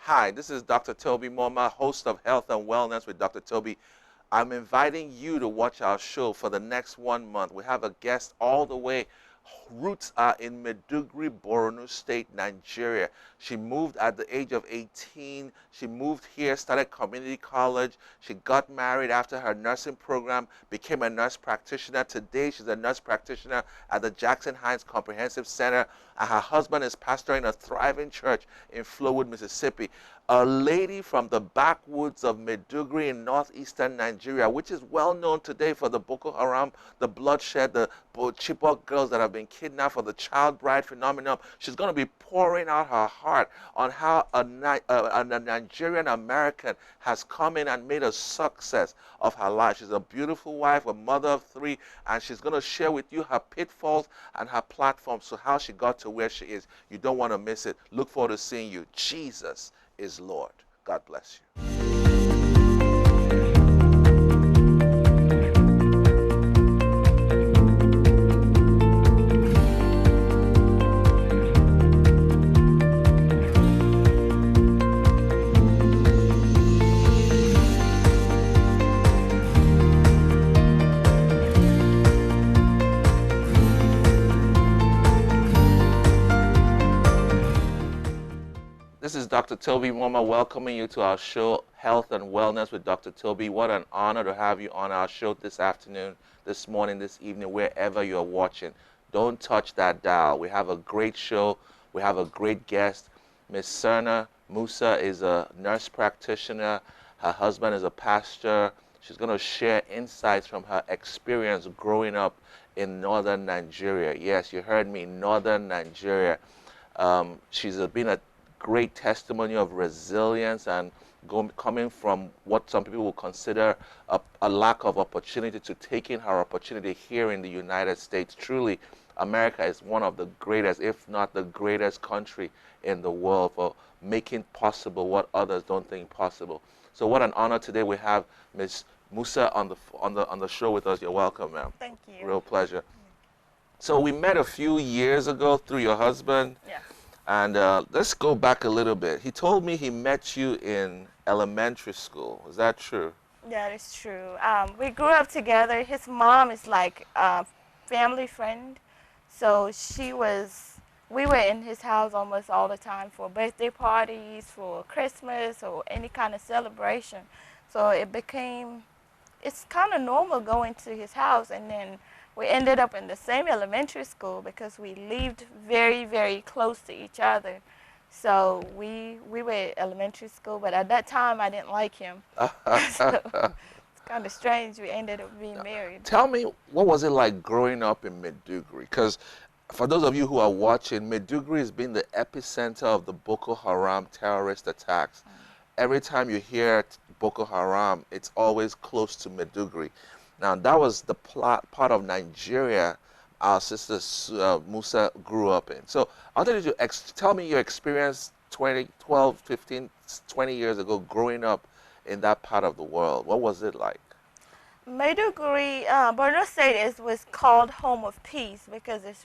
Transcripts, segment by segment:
Hi, this is Dr. Toby Moma, host of Health and Wellness with Dr. Toby. I'm inviting you to watch our show for the next 1 month. We have a guest all the way. Roots are in Maiduguri, Borno State, Nigeria. She moved at the age of 18. She moved here, started community college. She got married after her nursing program, became a nurse practitioner. Today, she's a nurse practitioner at the Jackson Hines Comprehensive Center. And her husband is pastoring a thriving church in Flowood, Mississippi. A lady from the backwoods of Maiduguri in northeastern Nigeria, which is well known today for the Boko Haram, the bloodshed, the Chibok girls that have been kidnapped, for the child bride phenomenon. She's going to be pouring out her heart on how a Nigerian American has come in and made a success of her life. She's a beautiful wife, a mother of 3, and she's going to share with you her pitfalls and her platforms, so how she got to where she is. You don't want to miss it. Look forward to seeing you. Jesus is Lord. God bless you. This is Dr. Toby Moma welcoming you to our show, Health and Wellness with Dr. Toby. What an honor to have you on our show this afternoon, this morning, this evening, wherever you're watching. Don't touch that dial. We have a great show. We have a great guest. Miss Serna Musa is a nurse practitioner. Her husband is a pastor. She's going to share insights from her experience growing up in northern Nigeria. Yes, you heard me, northern Nigeria. She's been a great testimony of resilience and coming from what some people will consider a lack of opportunity to taking her opportunity here in the United States. Truly, America is one of the greatest, if not the greatest country in the world for making possible what others don't think possible. So what an honor today we have Ms. Musa on the show with us. You're welcome, ma'am. Thank you. Real pleasure. So we met a few years ago through your husband. Yes. And let's go back a little bit. He told me he met you in elementary school. Is that true? That is true. We grew up together. His mom is like a family friend. So we were in his house almost all the time for birthday parties, for Christmas, or any kind of celebration. So it's kind of normal going to his house. And then we ended up in the same elementary school because we lived very, very close to each other. So we were elementary school, but at that time I didn't like him. So it's kind of strange. We ended up being married. Tell me, what was it like growing up in Maiduguri? Because for those of you who are watching, Maiduguri has been the epicenter of the Boko Haram terrorist attacks. Every time you hear Boko Haram, it's always close to Maiduguri. Now, that was the part of Nigeria our sister Musa grew up in. So I wanted you to tell me your experience 12, 15, 20 years ago growing up in that part of the world. What was it like? Maiduguri, Borno State was called Home of Peace because it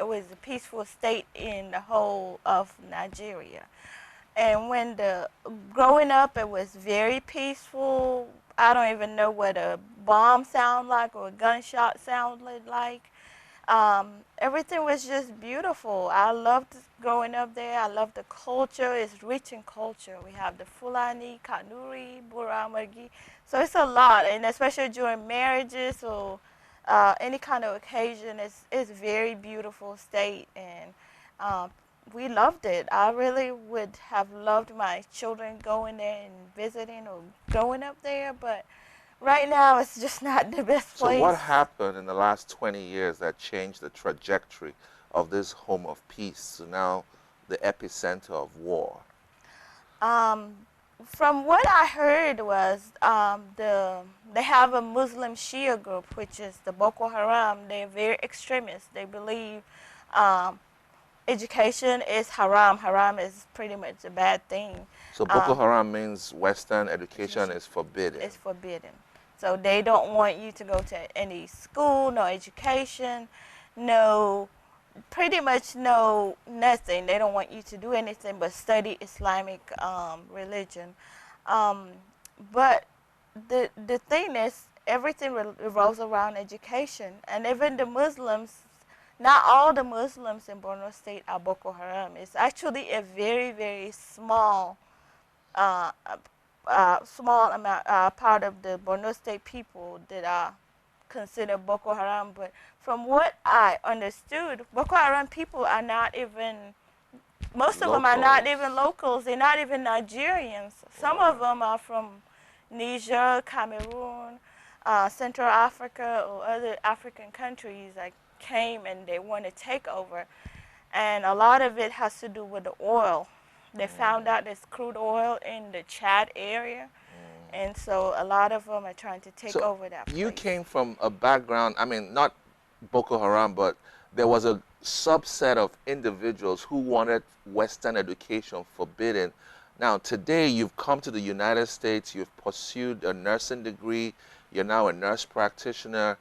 was a peaceful state in the whole of Nigeria. And growing up, it was very peaceful. I don't even know what a bomb sounded like or a gunshot sounded like. Everything was just beautiful. I loved growing up there. I loved the culture. It's rich in culture. We have the Fulani, Kanuri, Buramargi. So it's a lot, and especially during marriages or any kind of occasion, it's a very beautiful state, and we loved it. I really would have loved my children going there and visiting or growing up there, but right now it's just not the best place. So what happened in the last 20 years that changed the trajectory of this home of peace to now the epicenter of war? From what I heard was they have a Muslim Shia group, which is the Boko Haram. They're very extremist. They believe education is haram. Haram is pretty much a bad thing. So Boko Haram means Western education is forbidden. It's forbidden. So they don't want you to go to any school, no education, no pretty much know nothing. They don't want you to do anything but study Islamic religion. Um, but the thing is, everything revolves around education, and even the Muslims. Not all the Muslims in Borno State are Boko Haram. It's actually a very, very uh, small amount part of the Borno State people that are considered Boko Haram. But from what I understood, Boko Haram people are not even, most of them are not Locals. even locals. They're not even Nigerians. Some Wow. of them are from Niger, Cameroon, Central Africa, or other African countries that came and they want to take over. And a lot of it has to do with the oil. They found out there's crude oil in the Chad area, and so a lot of them are trying to take So over that you place. came from a background, I mean, not Boko Haram, but there was a subset of individuals who wanted Western education forbidden. Now, today you've come to the United States, you've pursued a nursing degree, you're now a nurse practitioner.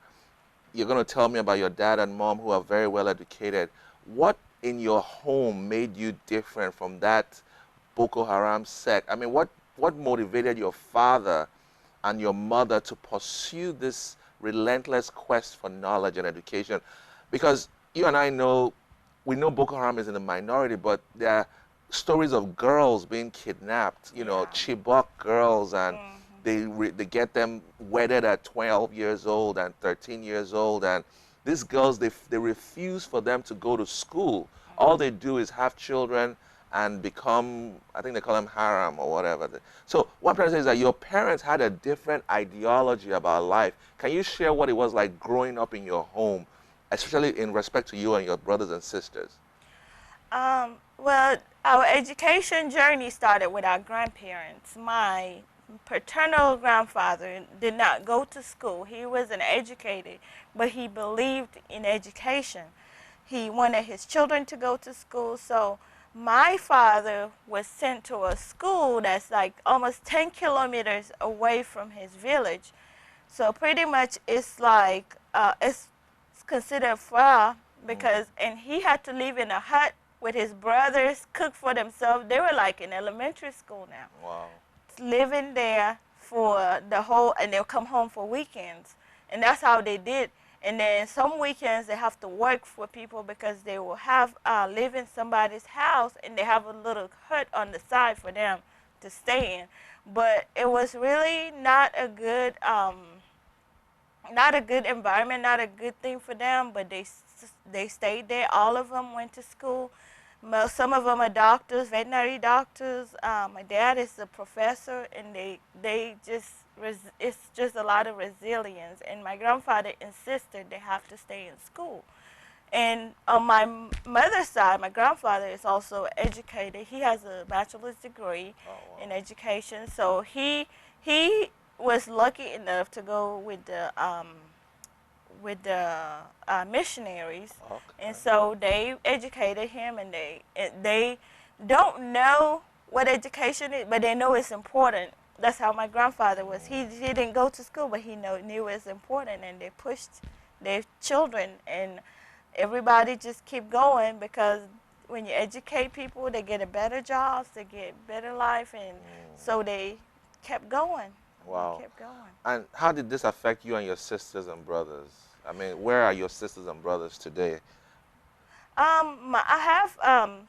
You're going to tell me about your dad and mom who are very well educated. What in your home made you different from that Boko Haram sect? I mean, what motivated your father and your mother to pursue this relentless quest for knowledge and education? Because you and I know, we know Boko Haram is in the minority, but there are stories of girls being kidnapped, you know, Yeah. Chibok girls, and Hmm. they get them wedded at 12 years old and 13 years old, and these girls, they refuse for them to go to school. All they do is have children and become, I think they call them haram or whatever. So what I'm trying to say is that your parents had a different ideology about life. Can you share what it was like growing up in your home, especially in respect to you and your brothers and sisters? Well, our education journey started with our grandparents. My paternal grandfather did not go to school. He wasn't educated, but he believed in education. He wanted his children to go to school, so my father was sent to a school that's like almost 10 kilometers away from his village. So pretty much it's like it's considered far because and he had to live in a hut with his brothers, cook for themselves. They were like in elementary school now, Wow. living there for the whole, and they'll come home for weekends, and that's how they did. And then some weekends they have to work for people because they will have live in somebody's house, and they have a little hut on the side for them to stay in. But it was really not a good environment, not a good thing for them. But they stayed there. All of them went to school. Some of them are doctors, veterinary doctors. My dad is a professor, and they just it's just a lot of resilience. And my grandfather insisted they have to stay in school. And on my mother's side, my grandfather is also educated. He has a bachelor's degree Oh, in wow. education, so he was lucky enough to go with the missionaries, and Okay. so they educated him, and they don't know what education is, but they know it's important. That's how my grandfather was. He didn't go to school, but he knew it's important, and they pushed their children, and everybody just keep going because when you educate people, they get a better jobs, they get better life, and so they kept going. They Wow. kept going. And how did this affect you and your sisters and brothers? I mean, where are your sisters and brothers today? I have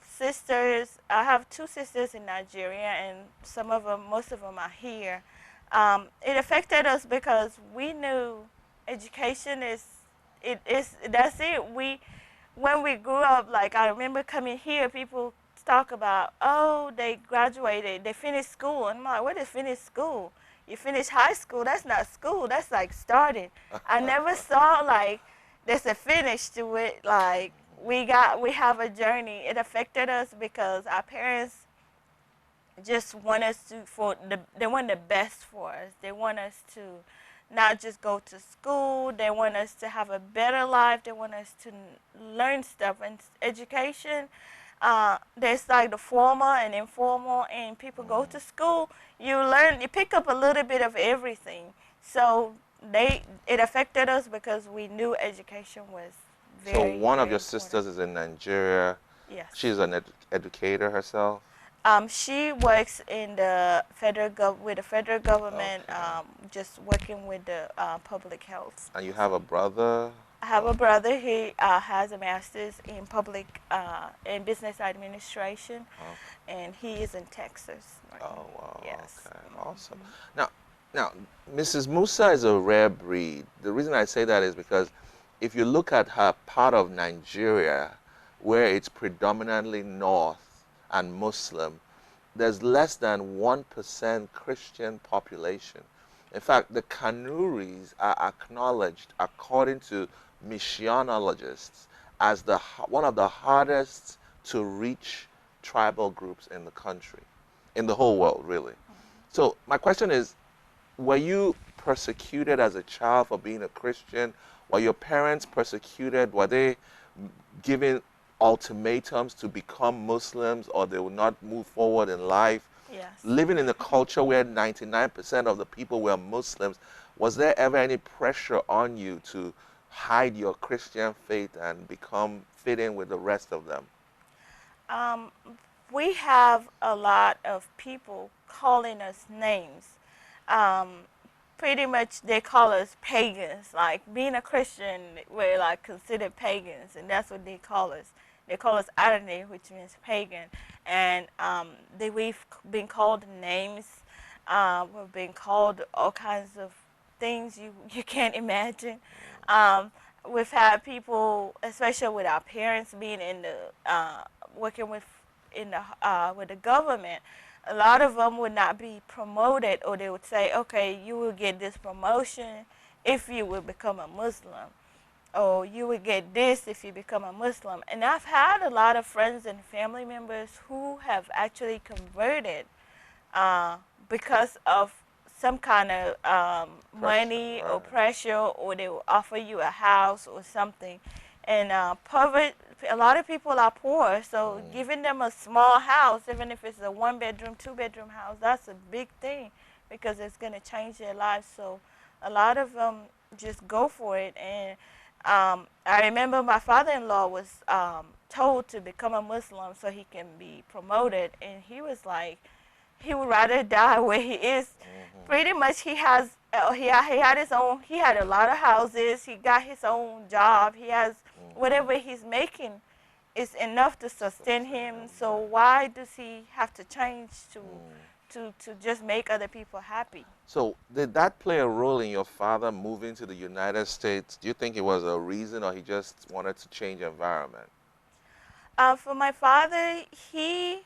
sisters. I have two sisters in Nigeria, and some of them, most of them, are here. It affected us because we knew education is it is that's it. We when we grew up, like I remember coming here, people talk about, oh, they graduated, they finished school, and I'm like, what is finished school? You finish high school, that's not school, that's like starting. I never saw like there's a finish to it. Like we have a journey. It affected us because our parents just want us to they want the best for us. They want us to not just go to school. They want us to have a better life. They want us to learn stuff. And education, there's like the formal and informal, and people go to school. You learn, you pick up a little bit of everything. So it affected us because we knew education was So very, one of very your important. sisters is in Nigeria. Yes. She's an educator herself. She works in the with the federal government, Okay. just working with the public health. And you have a brother? I have a brother. He has a master's in in business administration, Okay. and he is in Texas. Right. Oh, wow. Yes. Okay. Awesome. Now, Mrs. Musa is a rare breed. The reason I say that is because if you look at her part of Nigeria, where it's predominantly North and Muslim, there's less than 1% Christian population. In fact, the Kanuris are acknowledged, according to missionologists, as one of the hardest to reach tribal groups in the country, in the whole world, really. So my question is, were you persecuted as a child for being a Christian? Were your parents persecuted? Were they given ultimatums to become Muslims, or they would not move forward in life? Yes. Living in a culture where 99% of the people were Muslims, was there ever any pressure on you to hide your Christian faith and fit in with the rest of them? Um, we have a lot of people calling us names. Um, Pretty much they call us pagans. Like being a Christian, we're like considered pagans, and that's what they call us. They call us Adonai, which means pagan, and we've been called names. We've been called all kinds of things you can't imagine. Um, we've had people, especially with our parents being in the working with the government. A lot of them would not be promoted, or they would say, okay, you will get this promotion if you will become a Muslim, or you will get this if you become a Muslim. And I've had a lot of friends and family members who have actually converted because of some kind of money or Right. pressure, or they will offer you a house or something. And poverty, a lot of people are poor, so giving them a small house, even if it's a 1-bedroom, 2-bedroom house, that's a big thing because it's going to change their lives. So a lot of them just go for it. And I remember my father-in-law was told to become a Muslim so he can be promoted, and he was like, he would rather die where he is. Pretty much he had his own, he had a lot of houses, he got his own job, he has whatever he's making is enough to sustain him. So why does he have to change to just make other people happy? So did that play a role in your father moving to the United States? Do you think it was a reason, or he just wanted to change environment? For my father, he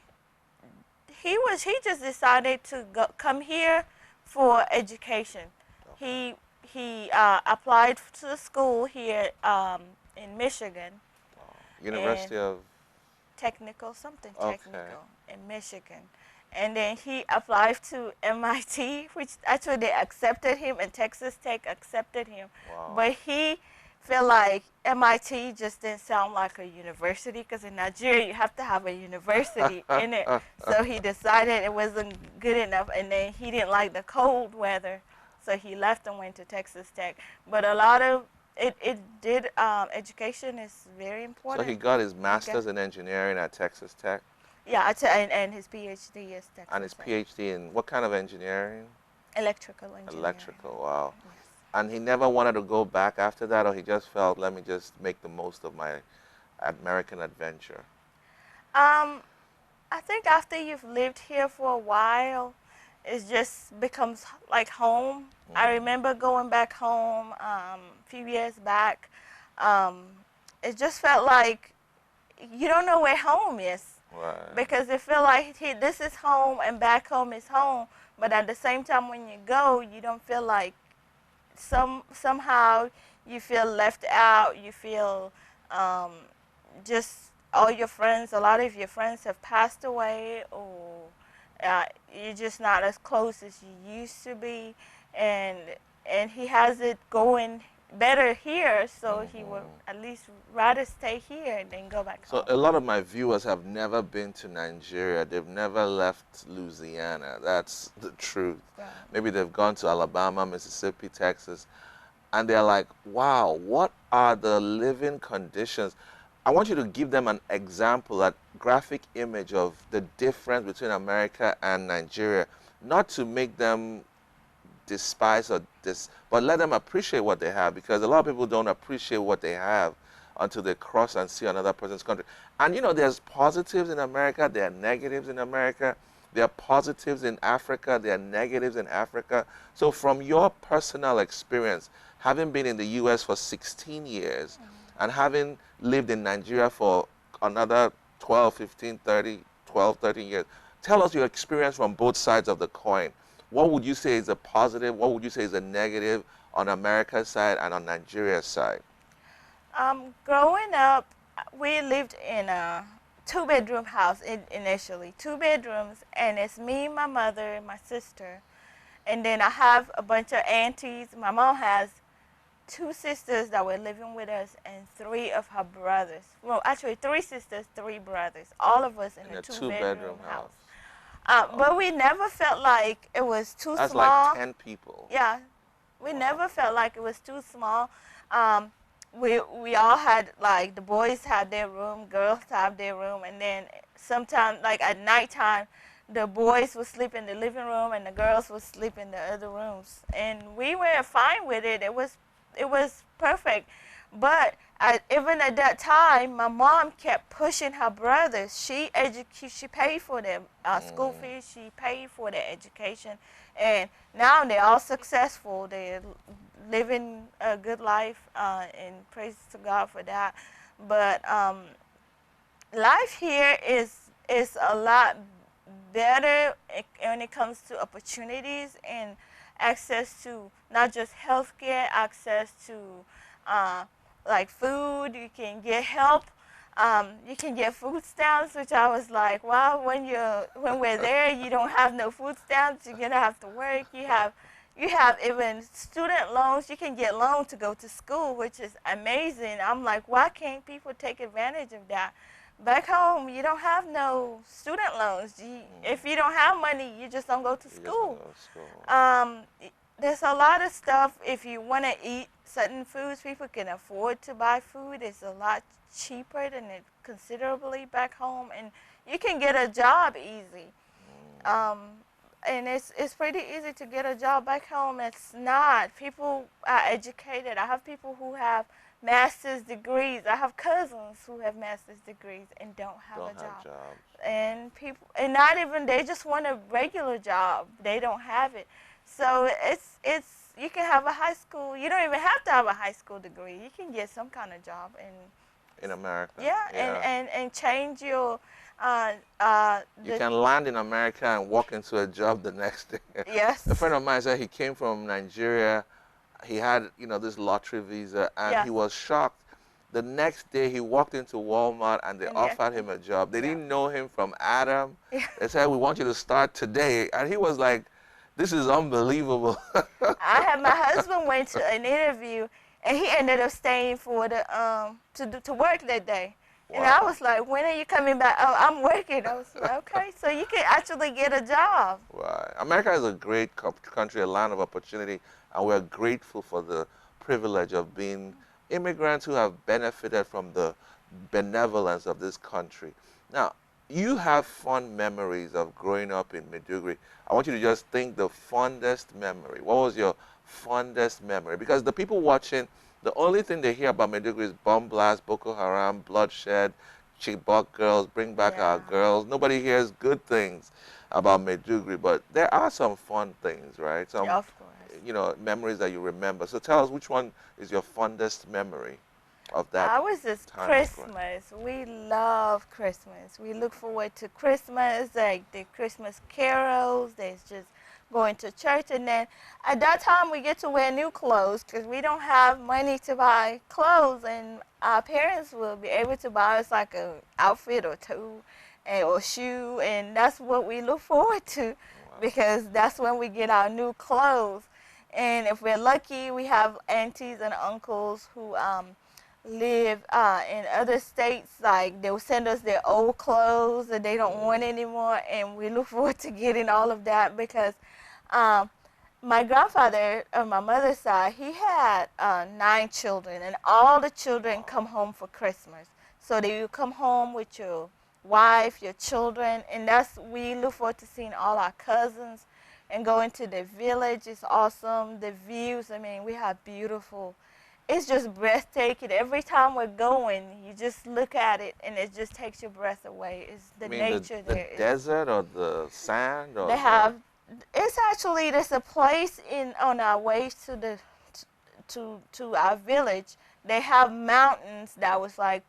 just decided to come here for education. Okay. He applied to the school here in Michigan. Wow. University of... Something Okay. technical in Michigan. And then he applied to MIT, which actually they accepted him, and Texas Tech accepted him. Wow. But he felt like MIT just didn't sound like a university, because in Nigeria you have to have a university in it. So he decided it wasn't good enough, and then he didn't like the cold weather, so he left and went to Texas Tech. But a lot of education is very important. So he got his master's in engineering at Texas Tech? Yeah, and his PhD is Texas And his Tech. PhD in what kind of engineering? Electrical engineering. Electrical, wow. Yes. And he never wanted to go back after that, or he just felt, let me just make the most of my American adventure? I think after you've lived here for a while, it just becomes like home. I remember going back home a few years back. It just felt like you don't know where home is. Right. Because it feel like this is home and back home is home, but at the same time when you go, you don't feel like somehow you feel left out. You feel just all your friends, a lot of your friends have passed away, or you're just not as close as you used to be, and he has it going better here, so he would at least rather stay here than go back home. So a lot of my viewers have never been to Nigeria. They've never left Louisiana. That's the truth. Right. Maybe they've gone to Alabama, Mississippi, Texas. and they're like, wow, what are the living conditions? I want you to give them an example, a graphic image of the difference between America and Nigeria, not to make them despise or but let them appreciate what they have, because a lot of people don't appreciate what they have until they cross and see another person's country. And you know, there's positives in America, there are negatives in America, there are positives in Africa, there are negatives in Africa. So from your personal experience, having been in the US for 16 years and having lived in Nigeria for another 12, 15, 30, 12, 13 years, tell us your experience from both sides of the coin. What would you say is a positive? What would you say is a negative on America's side and on Nigeria's side? Growing up, we lived in a two-bedroom house initially, two bedrooms, and it's me, my mother, my sister, and then I have a bunch of aunties. My mom has two sisters that were living with us and three of her brothers. Well, actually, three sisters, three brothers, all of us in a two-bedroom house. But we never felt like it was too That's small. like 10 people. Yeah, we never felt like it was too small. We all had, like, the boys had their room, girls had their room, and then sometimes, like at nighttime, the boys would sleep in the living room and the girls would sleep in the other rooms, and we were fine with it. It was perfect. But even at that time, my mom kept pushing her brothers. She paid for their school fees. She paid for their education, and now they're all successful. They're living a good life, and praise to God for that. But life here is a lot better when it comes to opportunities and access to not just healthcare, access to like food. You can get help. You can get food stamps, which I was like, wow, when we're there, you don't have no food stamps. You're gonna have to work. You have even student loans. You can get loans to go to school, which is amazing. I'm like, why can't people take advantage of that? Back home, you don't have no student loans. If you don't have money, you just don't go to school. There's a lot of stuff. If you want to eat certain foods, people can afford to buy food. It's a lot cheaper than it considerably back home, and you can get a job easy. And it's pretty easy to get a job back home. It's not. People are educated. I have people who have master's degrees. I have cousins who have master's degrees and don't have a job. And people, and not even, they just want a regular job. They don't have it. So you can have a high school. You don't even have to have a high school degree. You can get some kind of job in America. Yeah. And change your. You can land in America and walk into a job the next day. Yes. A friend of mine said he came from Nigeria. He had, this lottery visa, and he was shocked. The next day, he walked into Walmart, and they offered him a job. They didn't know him from Adam. They said, we want you to start today. And he was like, this is unbelievable. My husband went to an interview, and he ended up staying for to work that day. Wow. And I was like, when are you coming back? Oh, I'm working. I was like, okay, so you can actually get a job. Right. America is a great country, a land of opportunity, and we're grateful for the privilege of being immigrants who have benefited from the benevolence of this country. Now, you have fond memories of growing up in Maiduguri. I want you to just think the fondest memory. What was your fondest memory? Because the people watching, the only thing they hear about Maiduguri is bomb blast, Boko Haram, bloodshed, Chibok girls, bring back our girls. Nobody hears good things about Maiduguri, but there are some fun things, right? Some, of course. Memories that you remember. So tell us, which one is your fondest memory of that? Ours is Christmas. We love Christmas. We look forward to Christmas, like the Christmas carols. There's just going to church, and then at that time we get to wear new clothes because we don't have money to buy clothes, and our parents will be able to buy us like an outfit or two or shoe, and that's what we look forward to because that's when we get our new clothes. And if we're lucky, we have aunties and uncles who live in other states. Like, they will send us their old clothes that they don't want anymore, and we look forward to getting all of that because my grandfather on my mother's side, he had 9 children, and all the children come home for Christmas. So that you come home with your wife, your children, and that's we look forward to seeing all our cousins and going to the village. It's awesome. The views, I mean, we have beautiful. It's just breathtaking. Every time we're going, you just look at it, and it just takes your breath away. It's the I mean, nature the there. desert or the sand or They the, have. It's actually there's a place in on our way to the to our village. They have mountains that was like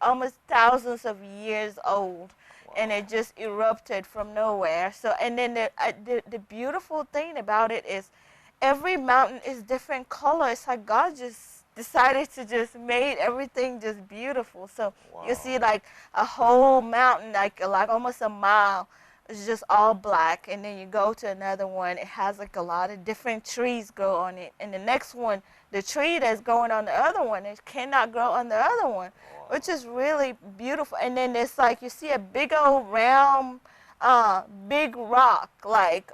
almost thousands of years old, and wow. it just erupted from nowhere. So and then the beautiful thing about it is every mountain is different colors. Like God just decided to just made everything just beautiful. So you Wow. see like a whole mountain, like almost a mile. It's just all black, and then you go to another one. It has like a lot of different trees grow on it, and the next one, the tree that's growing on the other one, it cannot grow on the other one, Wow. which is really beautiful. And then it's like you see a big old round, big rock, like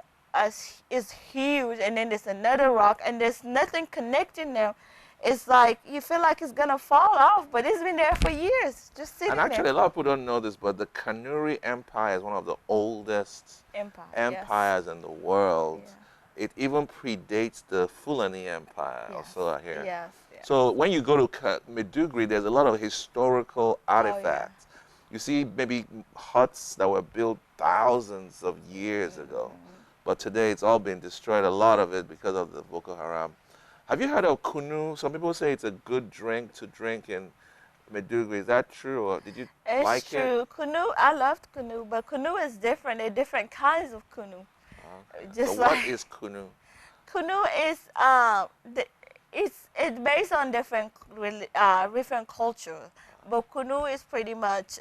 is huge, and then there's another rock, and there's nothing connecting them. It's like you feel like it's gonna fall off, but it's been there for years, just sitting And actually, there. a lot of people don't know this, but the Kanuri Empire is one of the oldest Empire. empires in the world. Yes. It even predates the Fulani Empire, Yes. also I hear. Yes. Yes. So when you go to Maiduguri, there's a lot of historical Oh, yeah. artifacts. You see maybe huts that were built thousands of years ago, but today it's all been destroyed, a lot of it because of the Boko Haram. Have you heard of kunu? Some people say it's a good drink to drink in Maiduguri. Is that true, or did you It's like it? true. Kunu, I loved kunu, but kunu is different. There are different kinds of kunu. Okay. So Just what like is kunu? kunu is it's based on different culture, but kunu is pretty much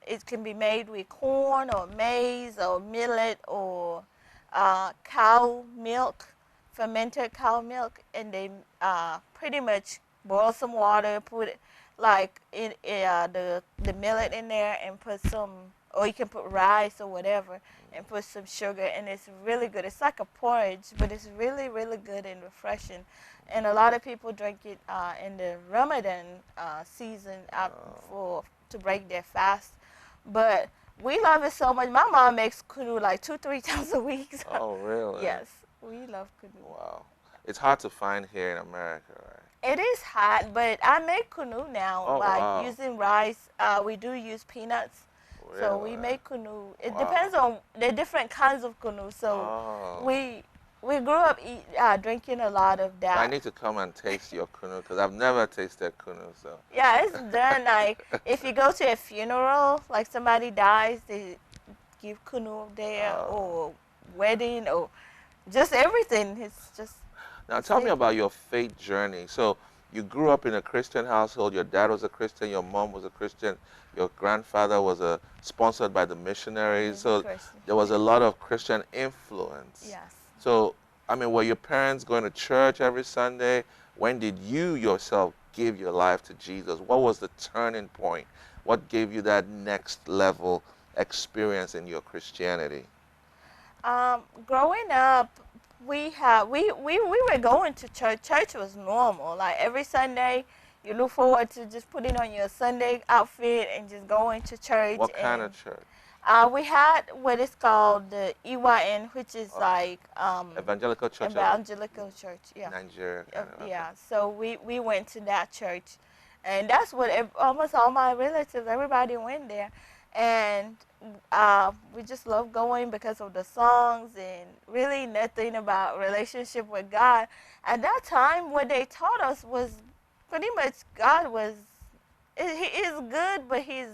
it can be made with corn or maize or millet or cow milk, fermented cow milk, and they pretty much boil some water, put it like the millet in there, and put some, or you can put rice or whatever, and put some sugar, and it's really good. It's like a porridge, but it's really, really good and refreshing. And a lot of people drink it in the Ramadan season out to break their fast. But we love it so much. My mom makes kunu like 2, 3 times a week. So Oh, really? yes, we love kunu. Wow. It's hard to find here in America, right? It is hot, but I make kunu now Oh, by wow. using rice. We do use peanuts. So we Really? make kunu. It Wow. depends on the different kinds of kunu. So Oh. we grew up drinking a lot of that. I need to come and taste your kunu because I've never tasted kunu. So. Yeah, it's done like if you go to a funeral, like somebody dies, they give kunu there, Oh. or wedding, or just everything. It's just Now tell me about your faith journey. So you grew up in a Christian household. Your dad was a Christian. Your mom was a Christian. Your grandfather was sponsored by the missionaries. So Christian. there was a lot of Christian influence. Yes. So, I mean, were your parents going to church every Sunday? When did you yourself give your life to Jesus? What was the turning point? What gave you that next level experience in your Christianity? Growing up, we were going to church. Church was normal. Like every Sunday, you look forward to just putting on your Sunday outfit and just going to church. What kind of church? We had what is called the EYN, which is like Evangelical Church Evangelical Church. Yeah. Nigeria. Yeah. So we went to that church, and that's what almost all my relatives, everybody went there, and we just love going because of the songs and really nothing about relationship with God. At that time, what they taught us was pretty much God was, He is good, but He's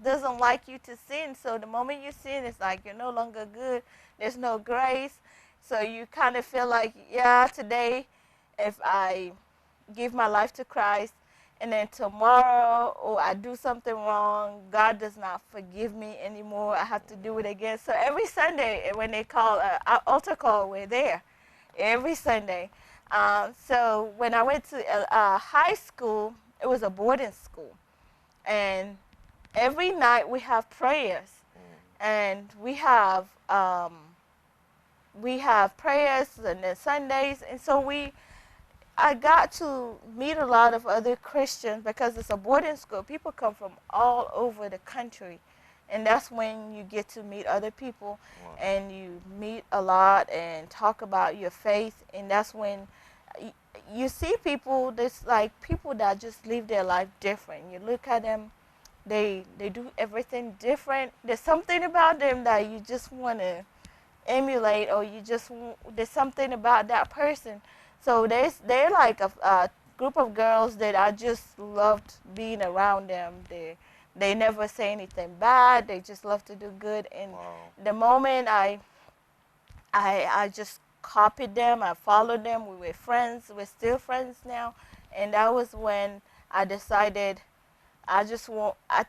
doesn't like you to sin. So the moment you sin, it's like you're no longer good. There's no grace. So you kind of feel like, yeah, today, if I give my life to Christ, and then tomorrow, or I do something wrong, God does not forgive me anymore. I have to do it again. So every Sunday, when they call altar call, we're there every Sunday. So when I went to high school, it was a boarding school, and every night we have prayers, and we have we have prayers and then Sundays, and so I got to meet a lot of other Christians because it's a boarding school. People come from all over the country, and that's when you get to meet other people, Wow. and you meet a lot and talk about your faith, and that's when you see people that's like people that just live their life different. You look at them, they do everything different. There's something about them that you just want to emulate, or there's something about that person. So they're like a group of girls that I just loved being around them. They never say anything bad. They just love to do good. And Wow. the moment I just copied them, I followed them. We were friends. We're still friends now. And that was when I decided I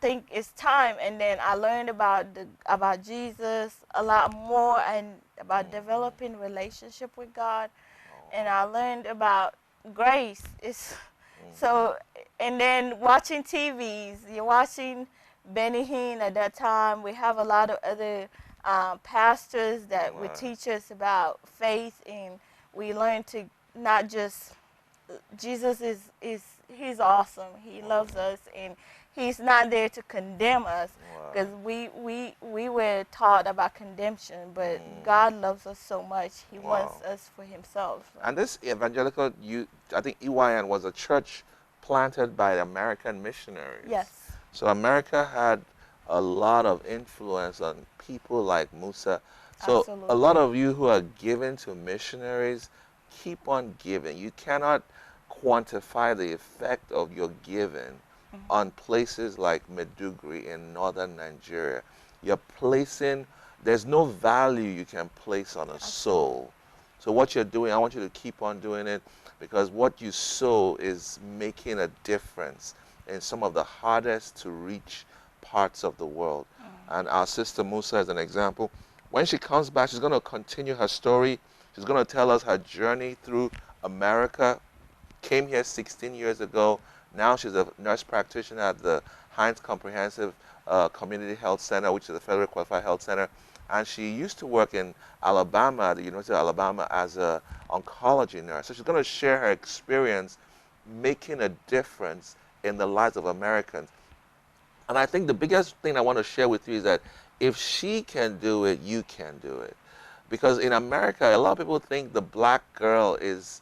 think it's time. And then I learned about Jesus a lot more, and about developing relationship with God. And I learned about grace. So, and then watching TVs, you're watching Benny Hinn at that time. We have a lot of other pastors that would teach us about faith, and we learn to not just Jesus he's awesome. He loves us, and he's not there to condemn us, because we were taught about condemnation, but God loves us so much. He wants us for himself. And this evangelical, I think EYN was a church planted by American missionaries. Yes. So America had a lot of influence on people like Musa. So Absolutely. a lot of you who are given to missionaries, keep on giving. You cannot quantify the effect of your giving on places like Maiduguri in northern Nigeria. You're placing, there's no value you can place on a soul. So what you're doing, I want you to keep on doing it, because what you sow is making a difference in some of the hardest to reach parts of the world. And our sister Musa is an example. When she comes back, she's going to continue her story. She's going to tell us her journey through America. Came here 16 years ago. Now she's a nurse practitioner at the Hines Comprehensive Community Health Center, which is a federally qualified health center. And she used to work in Alabama, at the University of Alabama, as an oncology nurse. So she's going to share her experience making a difference in the lives of Americans. And I think the biggest thing I want to share with you is that if she can do it, you can do it. Because in America, a lot of people think the black girl is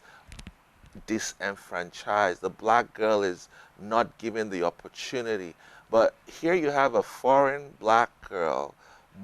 disenfranchised. The black girl is not given the opportunity. But here you have a foreign black girl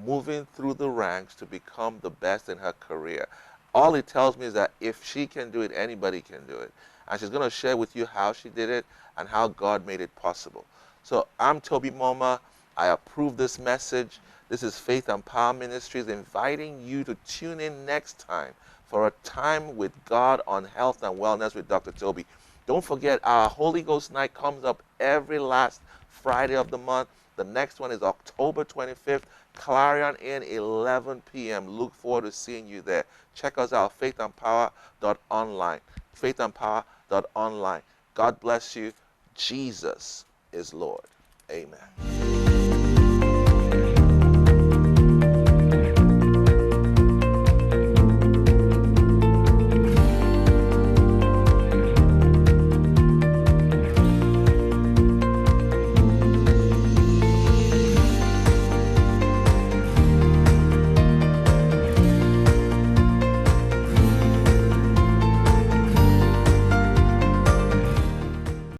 moving through the ranks to become the best in her career. All it tells me is that if she can do it, anybody can do it. And she's going to share with you how she did it and how God made it possible. So I'm Toby Moma. I approve this message. This is Faith and Power Ministries inviting you to tune in next time for a time with God on health and wellness with Dr. Toby. Don't forget, our Holy Ghost night comes up every last Friday of the month. The next one is October 25th, Clarion Inn, 11 p.m. Look forward to seeing you there. Check us out, faithandpower.online. Faithandpower.online. God bless you. Jesus is Lord. Amen.